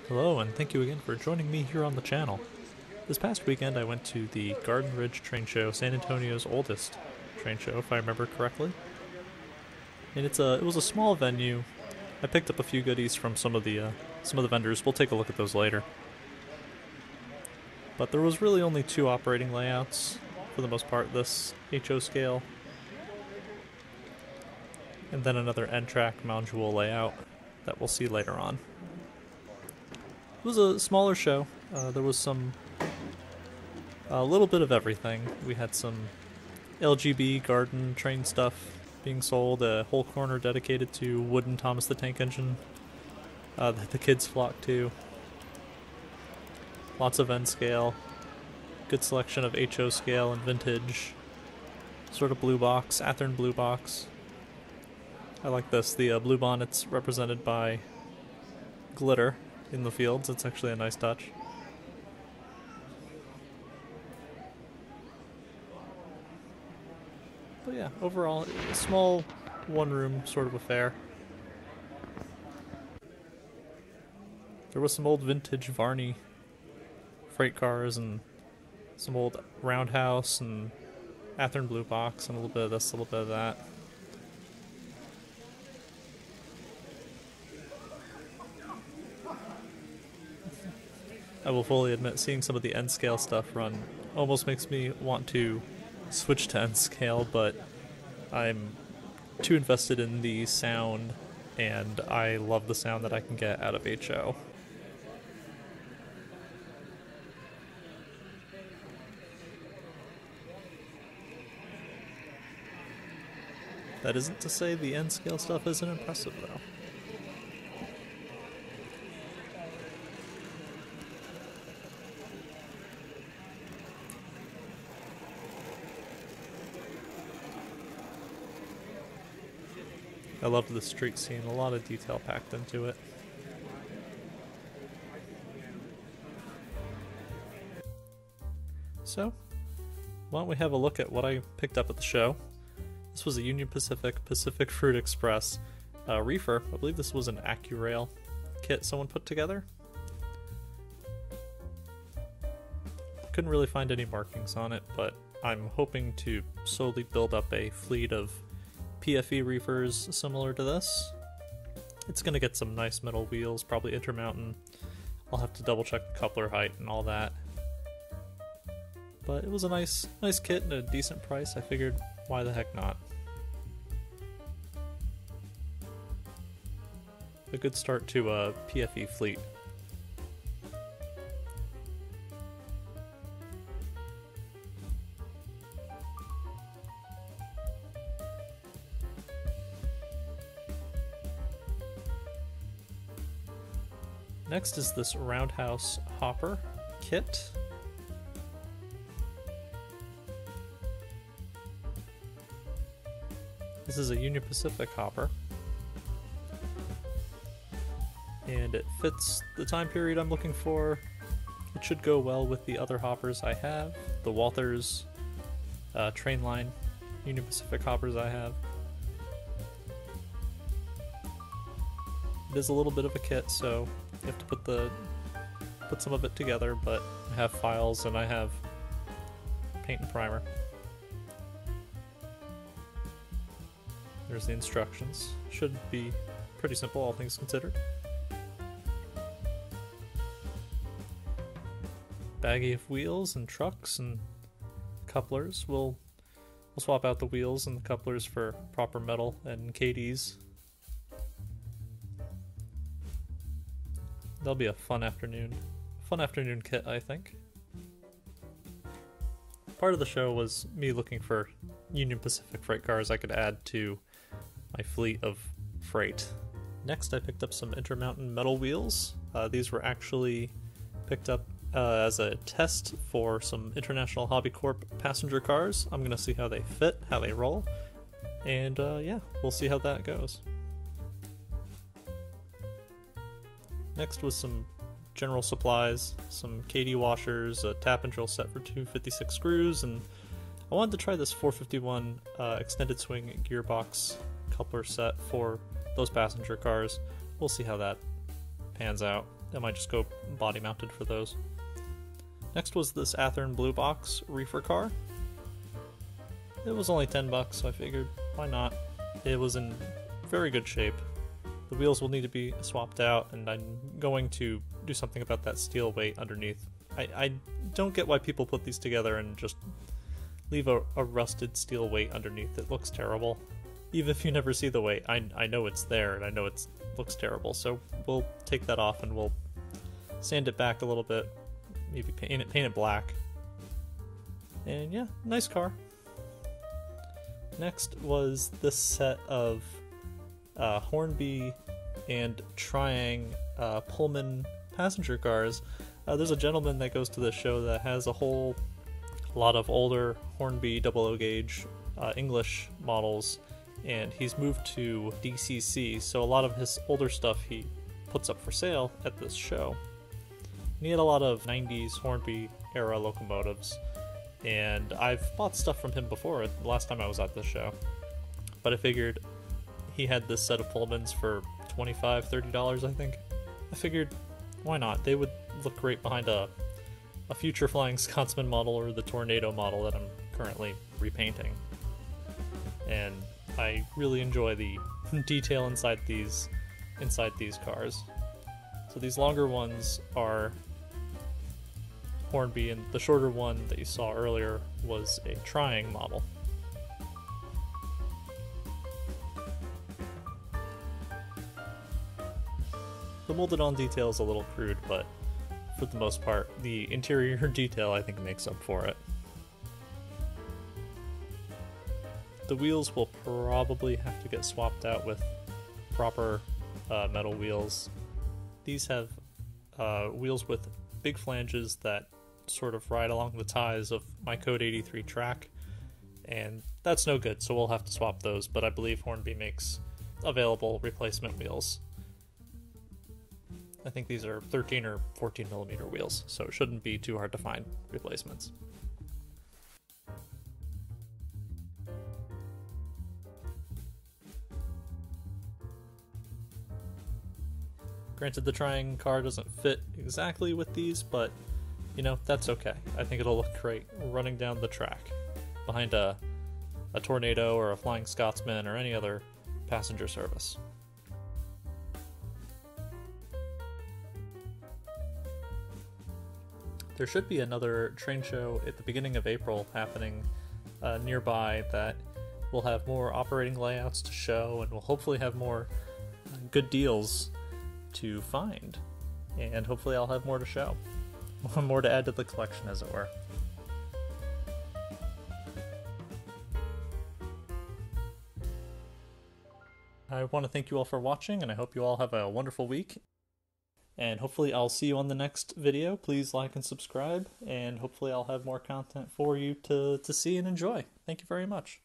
Hello, and thank you again for joining me here on the channel. This past weekend I went to the Garden Ridge Train Show, San Antonio's oldest train show, if I remember correctly. And it was a small venue. I picked up a few goodies from some of the vendors. We'll take a look at those later. But there was really only two operating layouts, for the most part, this HO scale. And then another N-track module layout that we'll see later on. It was a smaller show. There was a little bit of everything. We had some LGB garden train stuff being sold, a whole corner dedicated to wooden Thomas the Tank Engine that the kids flocked to. Lots of N scale, good selection of HO scale and vintage, sort of blue box, Athearn blue box. I like this. The blue bonnet's represented by glitter in the fields. It's actually a nice touch. But yeah, overall, a small one-room sort of affair. There was some old vintage Varney freight cars and some old roundhouse and Athearn blue box and a little bit of this, a little bit of that. I will fully admit, seeing some of the N-scale stuff run almost makes me want to switch to N-scale, but I'm too invested in the sound, and I love the sound that I can get out of HO. That isn't to say the N-scale stuff isn't impressive, though. I loved the street scene, a lot of detail packed into it. So, why don't we have a look at what I picked up at the show. This was a Union Pacific Pacific Fruit Express reefer. I believe this was an AccuRail kit someone put together. Couldn't really find any markings on it, but I'm hoping to slowly build up a fleet of PFE reefers similar to this. It's going to get some nice metal wheels, probably Intermountain. I'll have to double check the coupler height and all that. But it was a nice kit and a decent price. I figured, why the heck not? A good start to a PFE fleet. Next is this roundhouse hopper kit. This is a Union Pacific hopper, and it fits the time period I'm looking for. It should go well with the other hoppers I have, the Walthers Trainline Union Pacific hoppers I have. It is a little bit of a kit, so you have to put some of it together, but I have files and I have paint and primer. There's the instructions. Should be pretty simple, all things considered. Baggie of wheels and trucks and couplers. We'll swap out the wheels and the couplers for proper metal and KDs. That'll be a fun afternoon kit, I think. Part of the show was me looking for Union Pacific freight cars I could add to my fleet of freight. Next, I picked up some Intermountain metal wheels. These were actually picked up as a test for some International Hobby Corp passenger cars. I'm gonna see how they fit, how they roll, and yeah, we'll see how that goes. Next was some general supplies, some KD washers, a tap and drill set for 256 screws, and I wanted to try this 451 extended swing gearbox coupler set for those passenger cars. We'll see how that pans out. I might just go body mounted for those. Next was this Athearn Blue Box reefer car. It was only $10, so I figured, why not? It was in very good shape. The wheels will need to be swapped out, and I'm going to do something about that steel weight underneath. I don't get why people put these together and just leave a rusted steel weight underneath. It looks terrible. Even if you never see the weight, I know it's there, and I know it looks terrible, so we'll take that off and we'll sand it back a little bit, maybe paint it black. And yeah, nice car. Next was this set of Hornby and Triang Pullman passenger cars. There's a gentleman that goes to this show that has a whole lot of older Hornby 00 gauge English models, and he's moved to DCC, so a lot of his older stuff he puts up for sale at this show. And he had a lot of 90s Hornby era locomotives, and I've bought stuff from him before the last time I was at this show, but I figured he had this set of Pullmans for $25–30, I think. I figured, why not? They would look great behind a future Flying Scotsman model or the Tornado model that I'm currently repainting. And I really enjoy the detail inside these cars. So these longer ones are Hornby, and the shorter one that you saw earlier was a Triang model. The molded on detail is a little crude, but for the most part, the interior detail I think makes up for it. The wheels will probably have to get swapped out with proper metal wheels. These have wheels with big flanges that sort of ride along the ties of my Code 83 track, and that's no good, so we'll have to swap those, but I believe Hornby makes available replacement wheels. I think these are 13 or 14 millimeter wheels, so it shouldn't be too hard to find replacements. Granted, the Triang car doesn't fit exactly with these, but you know, that's okay. I think it'll look great running down the track behind a Tornado or a Flying Scotsman or any other passenger service. There should be another train show at the beginning of April happening nearby that will have more operating layouts to show, and will hopefully have more good deals to find, and hopefully I'll have more to show. More to add to the collection, as it were. I want to thank you all for watching, and I hope you all have a wonderful week. And hopefully I'll see you on the next video. Please like and subscribe, and hopefully I'll have more content for you to see and enjoy. Thank you very much.